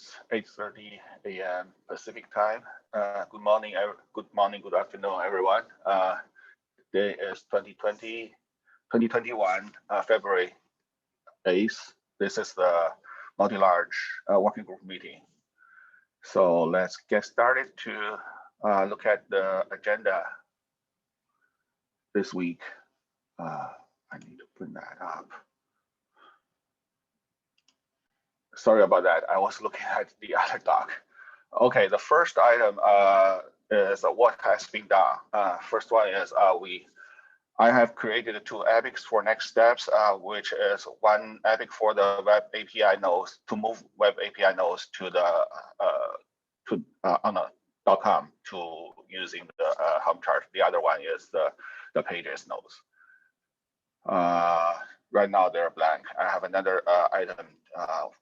is 8:30 a.m. Pacific time. Good morning, good afternoon, everyone. Today is 2021, February 8th. This is the multi-large working group meeting. So let's get started to look at the agenda this week. I need to bring that up. Sorry about that. I was looking at the other doc. Okay, the first item is what has been done. First one is I have created two epics for next steps, which is one epic for the web API nodes to move web API nodes to the on a .com to using the Helm chart. The other one is the pages nodes. Right now they're blank. I have another item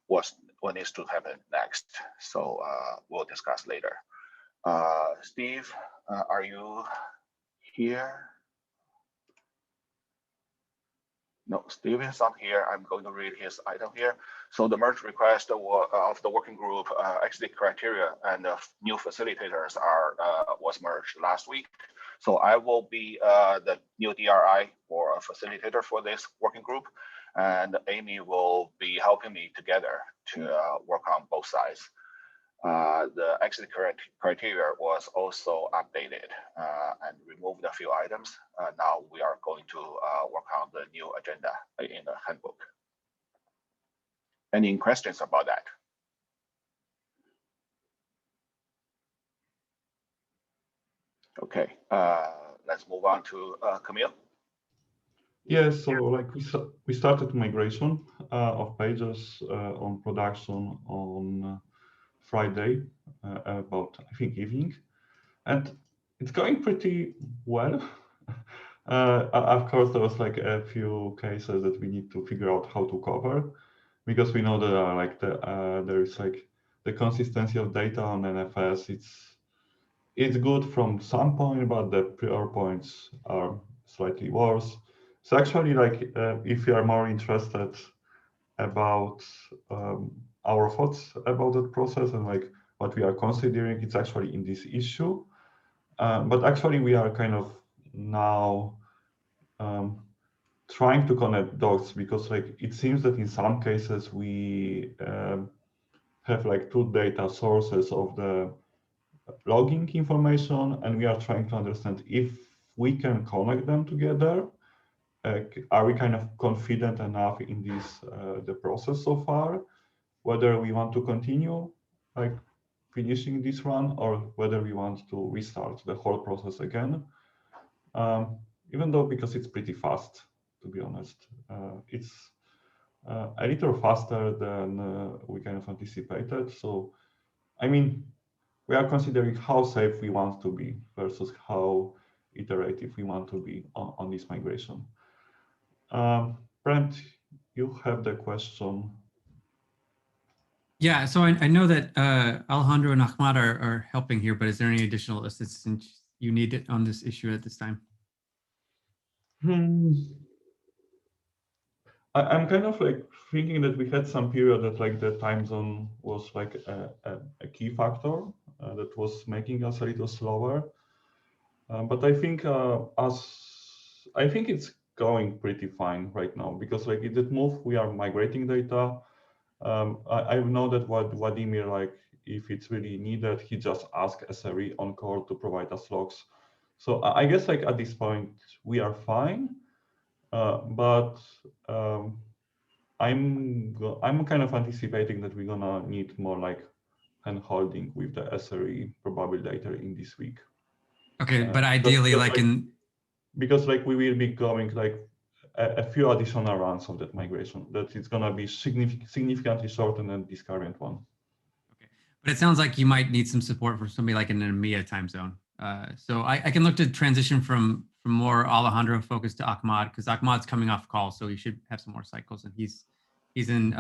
what needs to happen next. So we'll discuss later. Steve, are you here? No, Steve is not here. I'm going to read his item here. So the merge request of the working group exit criteria and the new facilitators was merged last week. So I will be the new DRI or a facilitator for this working group, and Amy will be helping me together to work on both sides. The exit criteria was also updated and removed a few items. Now we are going to work on the new agenda in the handbook. Any questions about that? Okay, let's move on to Camille. Yes, so like we started migration of pages on production on Friday about I think evening, and it's going pretty well. Of course, there was like a few cases that we need to figure out how to cover, because we know that like there is like the consistency of data on NFS. It's good from some point, but the prior points are slightly worse. So actually, like if you are more interested about our thoughts about that process and like what we are considering, it's actually in this issue. But actually, we are kind of now trying to connect dots, because like it seems that in some cases we have like two data sources of the logging information, and we are trying to understand if we can connect them together. Are we kind of confident enough in this the process so far, whether we want to continue like finishing this run, or whether we want to restart the whole process again, even though because it's pretty fast, to be honest. It's a little faster than we kind of anticipated. So I mean, we are considering how safe we want to be versus how iterative we want to be on this migration. Brent, you have the question. Yeah, so I know that Alejandro and Ahmad are helping here, but is there any additional assistance you need on this issue at this time? I'm kind of like thinking that we had some period that like the time zone was like a key factor that was making us a little slower. But I think I think it's going pretty fine right now, because like in that move we are migrating data. I know that what Vladimir, like if it's really needed, he just asks SRE on call to provide us logs. So I guess like at this point we are fine, but I'm kind of anticipating that we're gonna need more like hand holding with the SRE probably later in this week. Okay, but ideally because like we will be going like a few additional runs of that migration, that it's gonna be significantly shorter than this current one. Okay, but it sounds like you might need some support for somebody like in an EMEA time zone. So I can look to transition from more Alejandro focus to Ahmad, because Ahmad's coming off call, so he should have some more cycles, and he's in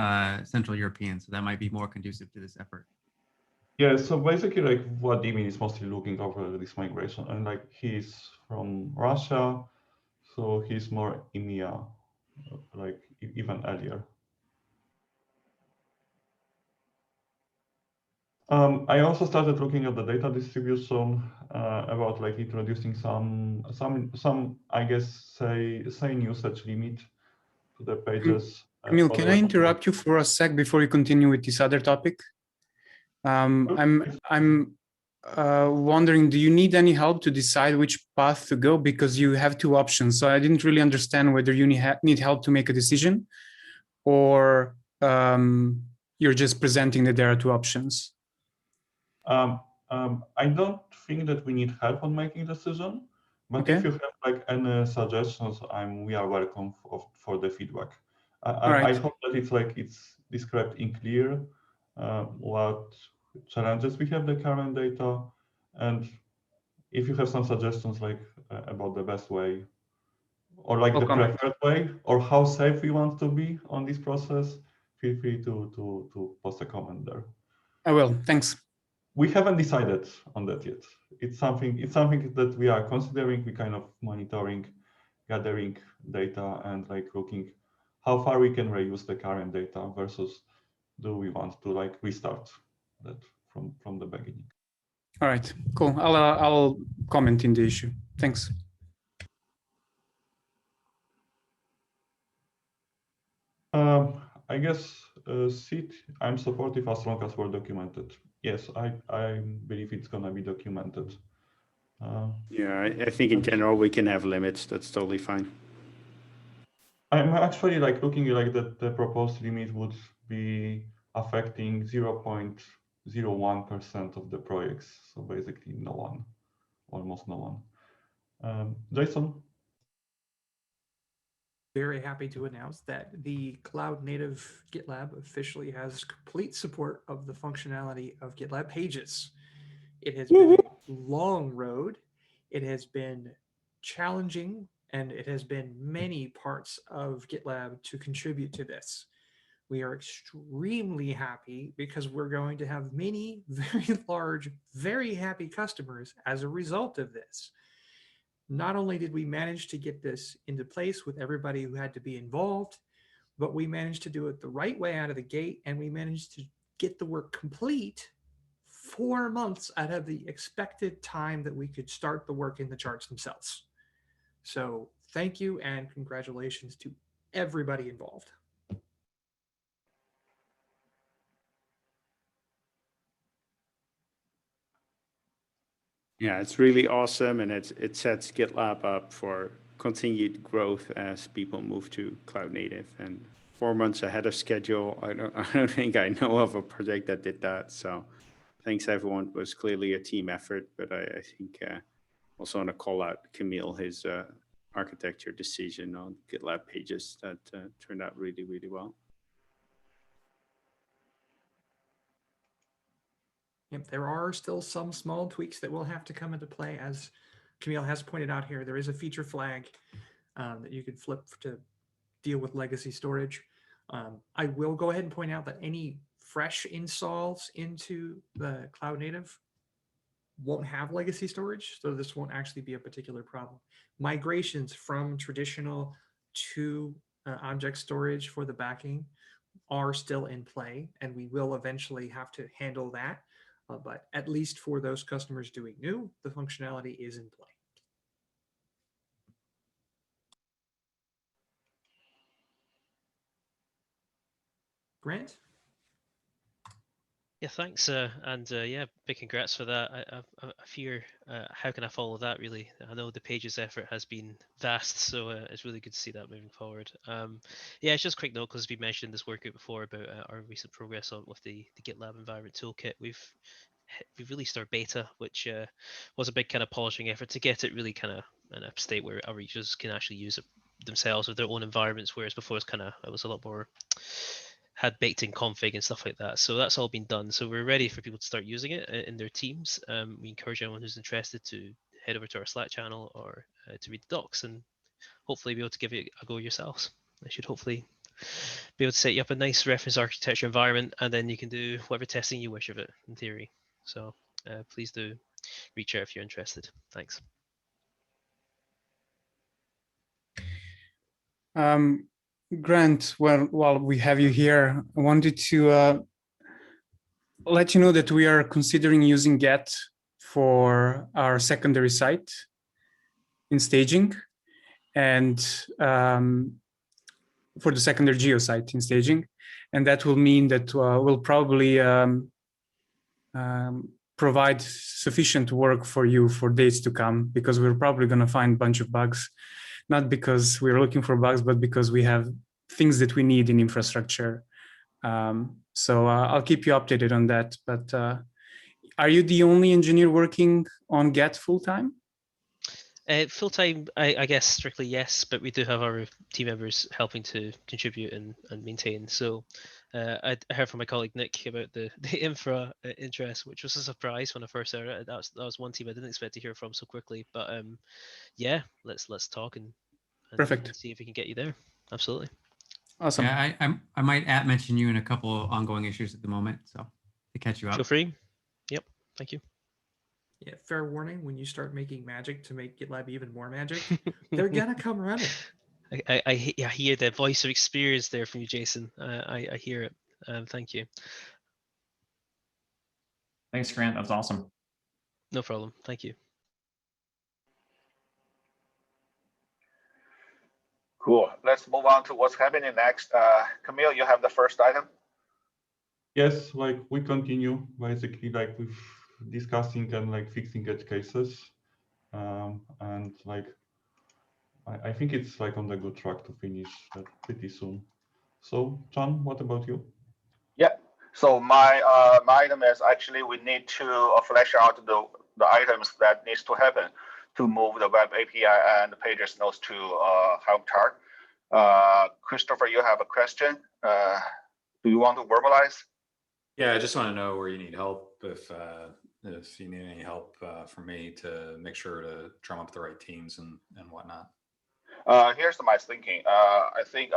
Central European, so that might be more conducive to this effort. Yeah, so basically like Vladimir is mostly looking over this migration, and like he's from Russia, so he's more EMEA, like even earlier. I also started looking at the data distribution about like introducing some I guess say usage limit to the pages. Camille, can I interrupt you for a sec before you continue with this other topic? I'm wondering, do you need any help to decide which path to go? Because you have two options. So I didn't really understand whether you need help to make a decision, or you're just presenting that there are two options. I don't think that we need help on making decision, but Okay. if you have like any suggestions, we are welcome for the feedback. Right. I hope that it's described in clear what challenges we have the current data, and if you have some suggestions like about the best way or like the preferred way or how safe we want to be on this process, feel free to post a comment there. I will. Thanks. We haven't decided on that yet. It's something that we are considering. We kind of monitoring, gathering data and like looking how far we can reuse the current data versus do we want to like restart that from the beginning. All right, cool. I'll comment in the issue. Thanks. I guess Sid, I'm supportive as long as we're documented. Yes, I believe it's gonna be documented. Yeah, I think in general we can have limits. That's totally fine. I'm actually like looking like that the proposed limit would be affecting 0.01% of the projects. So basically no one, almost no one. Jason? Very happy to announce that the cloud native GitLab officially has complete support of the functionality of GitLab Pages. It has been a long road. It has been challenging, and it has been many parts of GitLab to contribute to this. We are extremely happy because we're going to have many very large, very happy customers as a result of this. Not only did we manage to get this into place with everybody who had to be involved, but we managed to do it the right way out of the gate, and we managed to get the work complete 4 months out of the expected time that we could start the work in the charts themselves. So thank you and congratulations to everybody involved. Yeah, it's really awesome, and it sets GitLab up for continued growth as people move to cloud native. And 4 months ahead of schedule, I don't think I know of a project that did that. So thanks everyone. It was clearly a team effort, but I think also want to call out Camille, his architecture decision on GitLab Pages that turned out really, really well. Yep, there are still some small tweaks that will have to come into play. As Camille has pointed out here, there is a feature flag that you could flip to deal with legacy storage. I will go ahead and point out that any fresh installs into the cloud native won't have legacy storage, so this won't actually be a particular problem. Migrations from traditional to object storage for the backing are still in play, and we will eventually have to handle that. But at least for those customers doing new, the functionality is in play. Grant? Yeah, thanks, and yeah, big congrats for that. I fear, how can I follow that really? I know the Pages effort has been vast, so it's really good to see that moving forward. Yeah, it's just a quick note because we mentioned this workout before about our recent progress on with the GitLab environment toolkit. We've released our beta, which was a big kind of polishing effort to get it really kind of in a state where our users can actually use it themselves with their own environments, whereas before it was a lot more had baked in config and stuff like that. So that's all been done. So we're ready for people to start using it in their teams. We encourage anyone who's interested to head over to our Slack channel or to read the docs and hopefully be able to give it a go yourselves. I should hopefully be able to set you up a nice reference architecture environment, and then you can do whatever testing you wish of it in theory. So please do reach out if you're interested. Thanks. Grant, well, while we have you here, I wanted to let you know that we are considering using Get for our secondary site in staging, and for the secondary geo site in staging. And that will mean that we'll probably provide sufficient work for you for days to come, because we're probably going to find a bunch of bugs, not because we're looking for bugs, but because we have things that we need in infrastructure. So I'll keep you updated on that. But are you the only engineer working on Get full time? Full time, I guess strictly yes, but we do have our team members helping to contribute and maintain. So I heard from my colleague Nick about the infra interest, which was a surprise when I first heard it. That was one team I didn't expect to hear from so quickly. But yeah, let's talk and Perfect. see if we can get you there. Absolutely. Awesome. Yeah, I might mention you in a couple ongoing issues at the moment, so to catch you up. Feel free. Yep. Thank you. Yeah, fair warning, when you start making magic to make GitLab even more magic, they're gonna come running. I hear the voice of experience there from you, Jason. I hear it. Thank you. Thanks, Grant. That was awesome. No problem. Thank you. Cool. Let's move on to what's happening next. Camille, you have the first item. Yes, like we continue basically like with discussing and like fixing edge cases. And like I think it's like on the good track to finish that pretty soon. So John, what about you? Yeah. So my my item is actually we need to flesh out the items that needs to happen to move the web API and the pages nodes to Helm chart. Christopher, you have a question. Do you want to verbalize? Yeah, I just want to know where you need help. If you need any help from me to make sure to drum up the right teams and whatnot. Here's my thinking. I think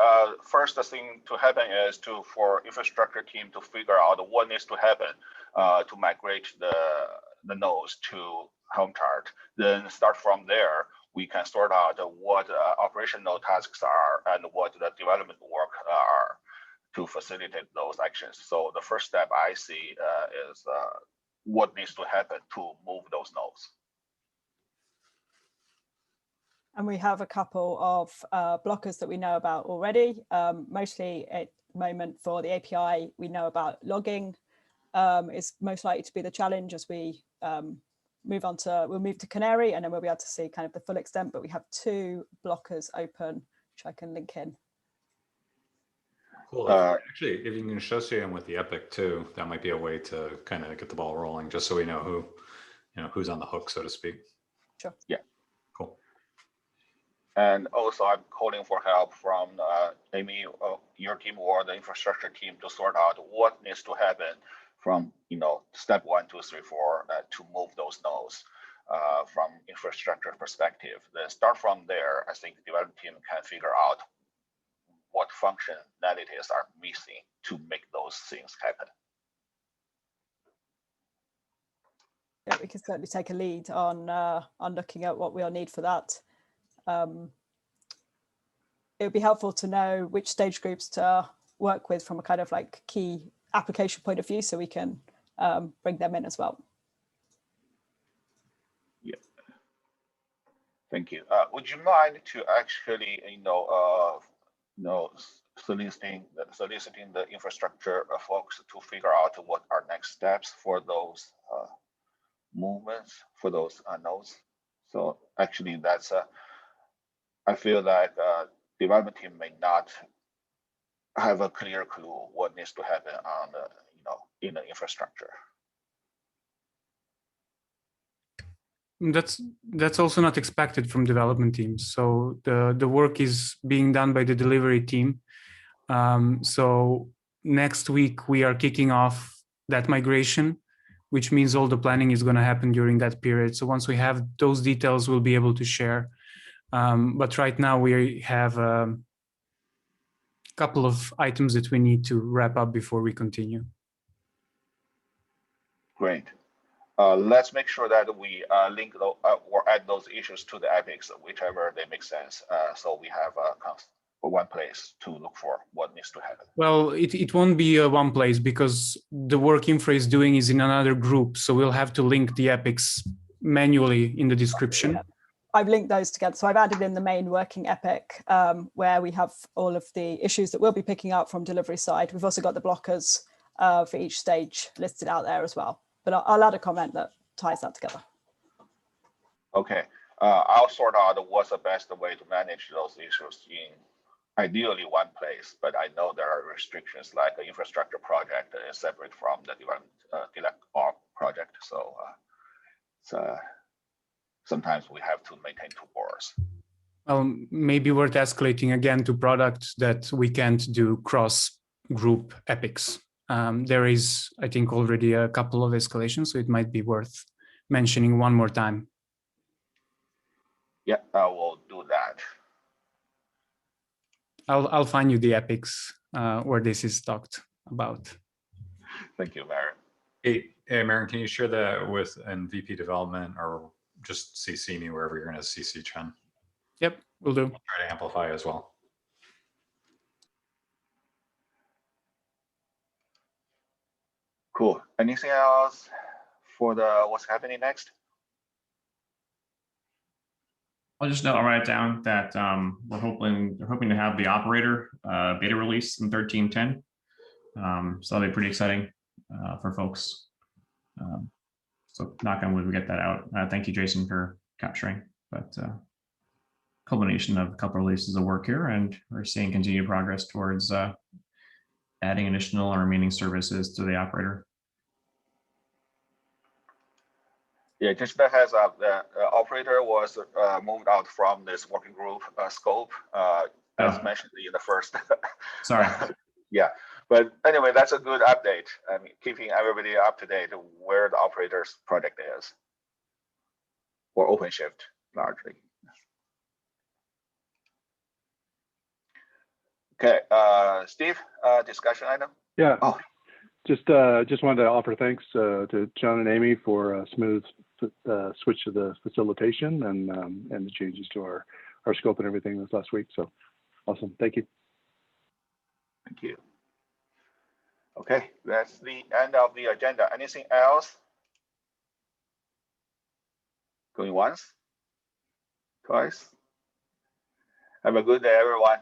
first thing to happen is for infrastructure team to figure out what needs to happen to migrate the nodes to Helm chart. Then start from there. We can sort out what operational tasks are and what the development work are to facilitate those actions. So the first step I see is what needs to happen to move those nodes. And we have a couple of blockers that we know about already. Mostly at the moment for the API, we know about logging is most likely to be the challenge as we we'll move to Canary, and then we'll be able to see kind of the full extent, but we have 2 blockers open, which I can link in. Cool. Actually, if you can associate them with the Epic too, that might be a way to kind of get the ball rolling, just so we know who's on the hook, so to speak. Sure. Yeah. Cool. And also, I'm calling for help from Amy, your team or the infrastructure team to sort out what needs to happen from step 1, 2, 3, 4 to move those nodes from infrastructure perspective. Then start from there. I think the development team can figure out what functionalities are missing to make those things happen. Yeah, we can certainly take a lead on looking at what we'll need for that. It would be helpful to know which stage groups to work with from a kind of like key application point of view, so we can bring them in as well. Yeah. Thank you. Would you mind to actually, soliciting the infrastructure folks to figure out what are next steps for those movements, for those nodes? So actually, that's I feel like development team may not have a clear clue what needs to happen on the in the infrastructure. That's also not expected from development teams. So the work is being done by the delivery team. So next week we are kicking off that migration, which means all the planning is going to happen during that period. So once we have those details, we'll be able to share. But right now we have a couple of items that we need to wrap up before we continue. Great. Let's make sure that we link or add those issues to the epics, whichever they make sense. So we have or one place to look for what needs to happen? Well, it won't be one place because the work infra is doing is in another group. So we'll have to link the epics manually in the description. Yeah. I've linked those together. So I've added in the main working epic where we have all of the issues that we'll be picking up from delivery side. We've also got the blockers for each stage listed out there as well. But I'll add a comment that ties that together. Okay, I'll sort out what's the best way to manage those issues in ideally one place, but I know there are restrictions like an infrastructure project is separate from the development GitLab project. So sometimes we have to maintain two boards. Well, maybe worth escalating again to product that we can't do cross group epics. There is, I think, already a couple of escalations, so it might be worth mentioning one more time. Yeah, I will do that. I'll find you the epics where this is talked about. Thank you, Maren. Hey, Maren, can you share that with VP development, or just CC me wherever you're going to CC Chen? Yep, will do. I'll try to amplify as well. Cool. Anything else for the what's happening next? I'll just write it down that we're hoping to have the operator beta release in 13.10. So that'll be pretty exciting for folks. So knock on wood, we get that out. Thank you, Jason, for capturing. But culmination of a couple of releases of work here, and we're seeing continued progress towards adding additional or remaining services to the operator. Yeah, just a heads up, the operator was moved out from this working group scope, as mentioned in the first. Sorry. Yeah, but anyway, that's a good update. I mean, keeping everybody up to date where the operator's project is, or OpenShift largely. Okay, Steve, discussion item? Yeah. Oh. Just wanted to offer thanks to John and Amy for a smooth switch to the facilitation and the changes to our scope and everything this last week. So awesome. Thank you. Thank you. Okay, that's the end of the agenda. Anything else? Going once? Twice? Have a good day, everyone.